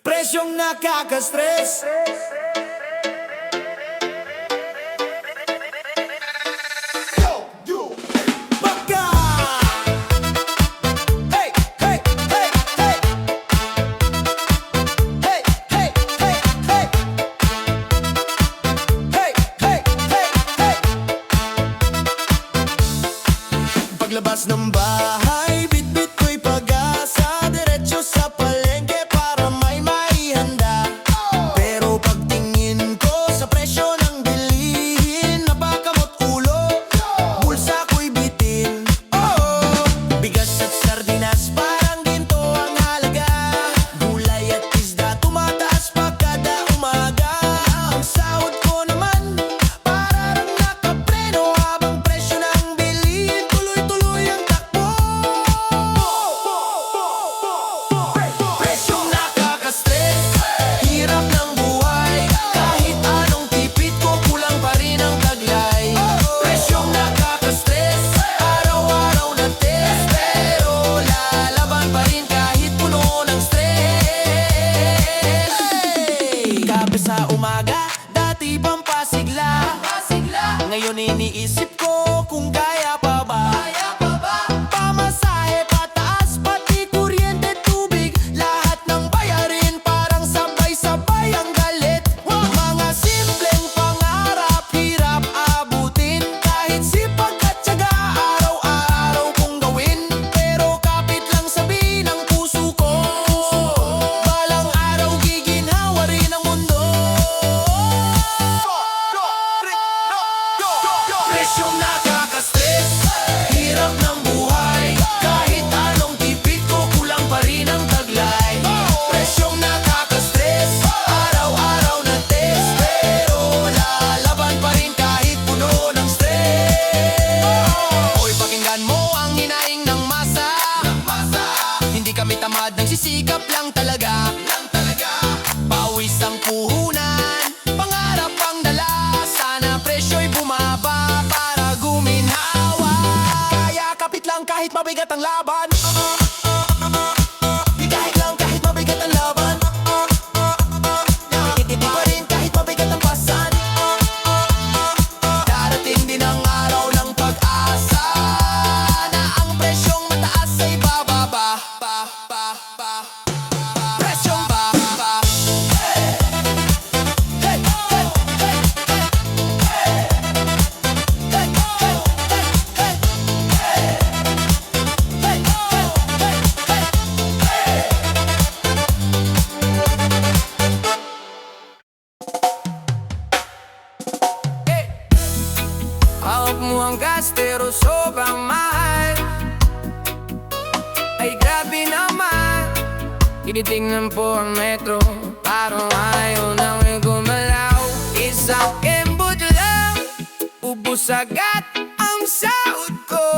Presyong nakaka-stress. Baka! Hey, hey, hey, hey. Hey, hey, hey, hey. Hey, hey, hey, hey. Paglabas ng bahay, bit-bit ko'y pag-asa, diretso sa palengke para may maihanda. Pero pagtingin ko sa presyo ng bilihin, napakamot ulo, bulsa ko'y bitin. Bigas at sardinas parang ginto ang halaga, gulay at isda tumataas pa kada umaga. Ang sahod ko naman parang nakapreno, habang presyo ng bilihin tuloy-tuloy ang takbo. Presyong nakaka-stress, hirap ng buhay, kahit anong tipid ko kulang pa rin ang taglay. Presyong nakaka-stress, araw-araw na test, pero lalaban pa rin kahit puno ng stress. Kape sa umaga, dati pampasigla, ngayon iniisip ko kung kaya pa ba. Pamasahe pataas, pati kuryente, tubig, lahat ng bayarin parang sabay-sabay ang galit. Mga simpleng pangarap, hirap abutin, kahit sipag at tiyaga araw-araw kong gawin. Pero kapit lang sabihin ng puso ko, balang araw giginhawa rin ang mundo. Presyong nakaka-stress, hirap ng buhay, kahit anong tipid ko kulang pa rin ang taglay. Presyong nakaka-stress, araw-araw na test, pero lalaban pa rin kahit puno ng stress. Hoy, pakinggan mo ang hinaing ng masa, hindi kami tamad, nagsisikap lang talaga. Pawis ang puhunan, pangarap ang dala, sana presyo'y bumaba para guminhawa. Kaya kapit lang kahit mabigat ang laban, kahit lang kahit mabigat ang laban, hindi pa rin kahit mabigat ang pasan. Darating din ang araw ng pag-asa, na ang presyong mataas ay bababa. Presyong bababa. Hey, hey, hey, hey. Hey, hey, hey, hey. Hey, hey, hey, hey. Hawak mo ang gas pero sobrang mahal, ay grabe naman. Tinitingnan po ang metro, parang ayaw nang gumalaw. Isang embudo lang, ubus agad ang sahod ko.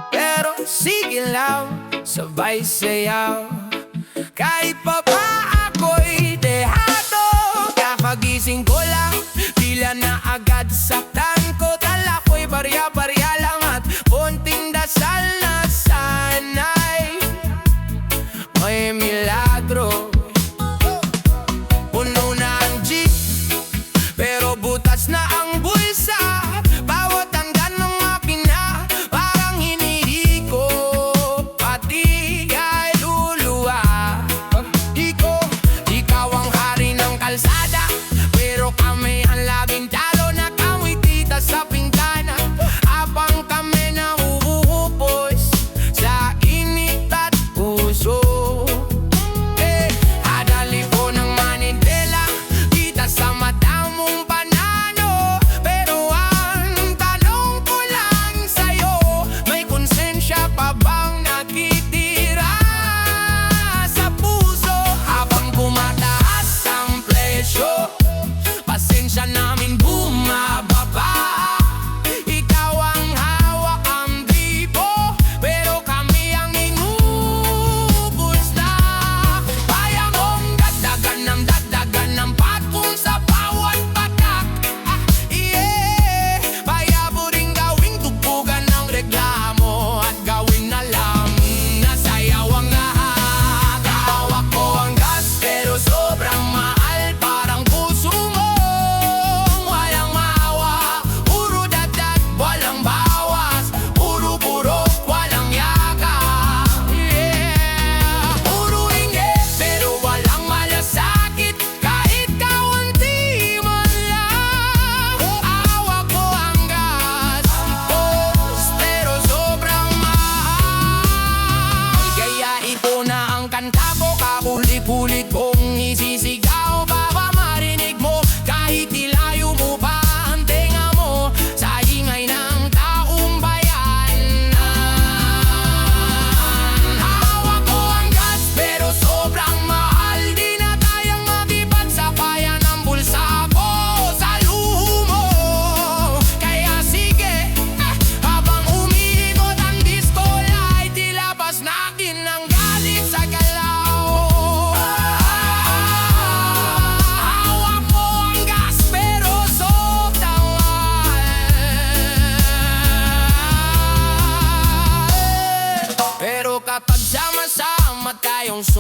Pero sige lang, sabay sayaw, kahit pa ako'y dehado. Kapagising ko lang, tila na agad saktan ko. Dala ko'y barya-barya lang at konting dasal na sana'y may milagro. Puno na ang jeep, pero butas na ang bulsa. Bawat hanggan ng makina parang hinihiko, pati ay lulu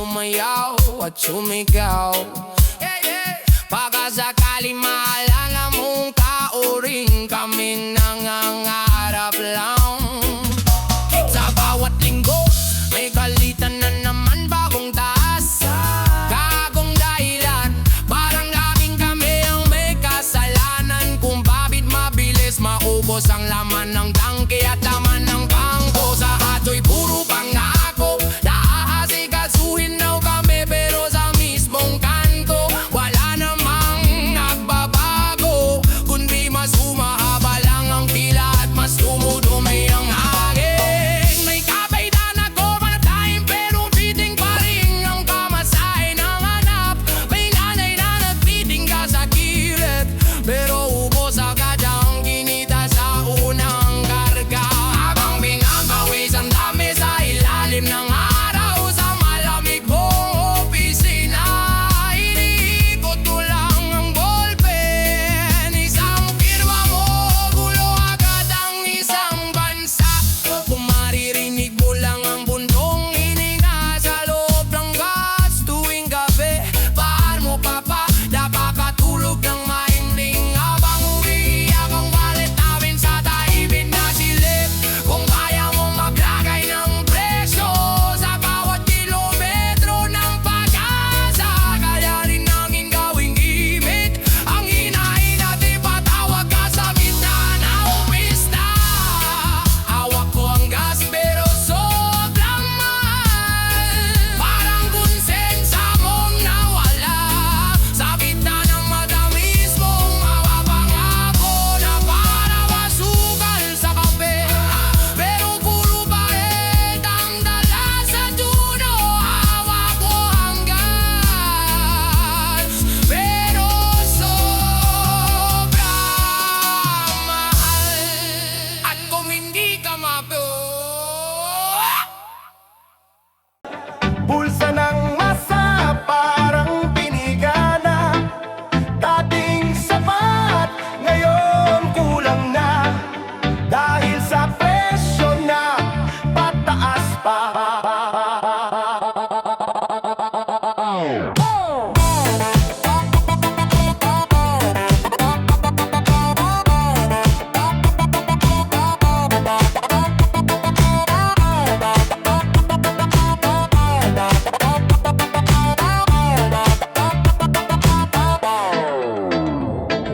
sumayaw at sumigaw. Pagkasakali maalala mong kauring kami nangangarap lang. Sa bawat linggo may kalitan na naman bagong taas. Kagong dahilan parang laging kami ang may kasalanan kung bakit mabilis maubos ang laman ng tangke at laman ng bangko. Sa hato'y puro pangako, naahasikasuhin daw kami pero sa mismong kanto wala namang nagbabago, kundi mas humahaba lang ang pila at mas dumudumi ang hangin. May kapaitan ako manatayin pero biting pa rin ang pamasahe ng hanap. May nanay na nagbiting ka sa gilid pero ubos agad ang kinita sa unang karga. Habang pinapawis ang dami sa ilalim ng araw sa malamig mong opisina, iniikot ko lang ang ballpen. Isang firma mo, gulo agad ang isang bansa. Kung maririnig mo lang ang bundong hininga sa loob ng gas tuwing gabi, paan mo pa napakatulog ng mahimbing habang umiiyak ang wallet namin sa tahimik na silid. Kung kaya mong maglagay ng presyo sa bawat kilometro ng pag-asa, kaya rin nanging gawing imik ang hinahin at ipatawag ka sa gitna ng pista. Hawak ko ang gas pero sobrang mahal, parang konsensya mong nawala sa gitna ng matamis mong mga pangako na para masukal sa kape. Pero puro bahid ang dala sa dulo. Hawak ko ang gas pero sobrang mahal. At kung hindi ka Bulsa ng masa parang pinigana, dating sapat, ngayon kulang na. Dahil sa presyo na pataas pa.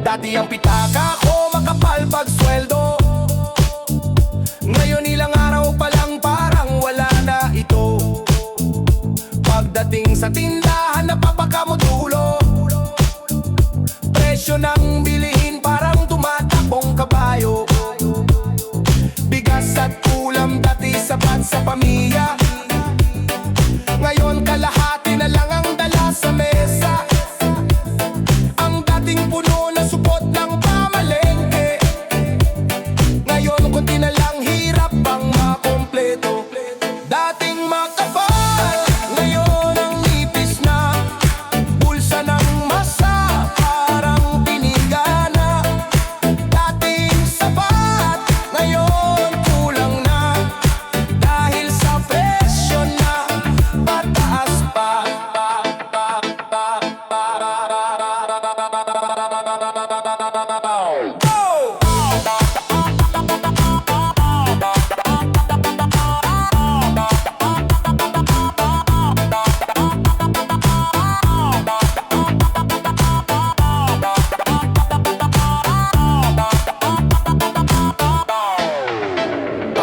Dati ang pitaka ko makapal pag sweldo, ngayon ilang araw pa lang parang wala na ito. Pagdating sa tindahan napapakamodulo, presyo ng bilihin parang tumatakbong kabayo. Bigas at ulam dati sapat sa pamilya, ngayon kalahati na lang ang dala sa mesa. Ang dating puno na supot ng pamalengke, ngayon kunti na lang hirap bang makompleto. Dating makapal, ngayon ang nipis na. Bulsa ng masa parang pinigana, dating sapat, ngayon kulang na. Dahil sa presyo na pataas pa.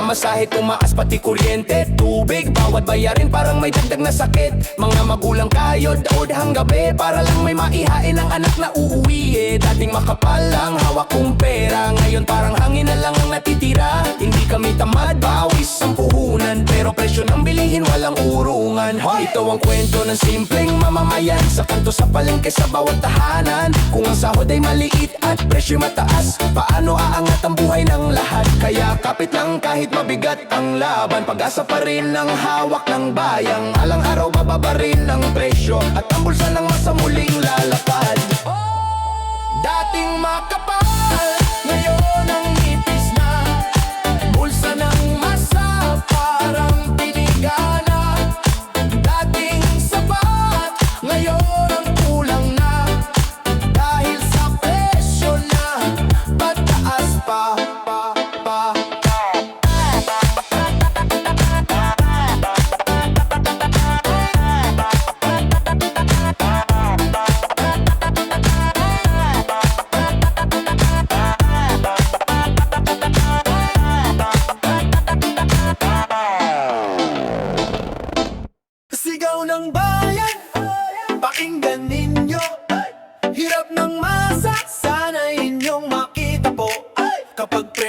Pamasahe tumaas pati kuryente, tubig, bawat bayarin parang may dagdag na sakit. Mga magulang kayod, daod hanggabi para lang may maihain ang anak na uuwi. Dating makapal lang hawak kong pera, ngayon parang hangin na lang ang natitira. Hindi kami tamad, bawis ang puhunan, pero presyo ng bilihin walang urungan. Ito ang kwento ng simpleng mamamayan, sa kanto sa palengke sa bawat tahanan. Kung ang sahod ay maliit at presyo mataas, paano aangat ang buhay ng lahat? Kaya kapit lang kahit mabigat ang laban, pag-asa pa rin ang hawak ng bayang. Alang araw bababa rin ang presyo at ang bulsa ng masa muling lalapad. Dating makapal, ngayon ang nipis na. Bulsa ng masa parang pinigana, dating sa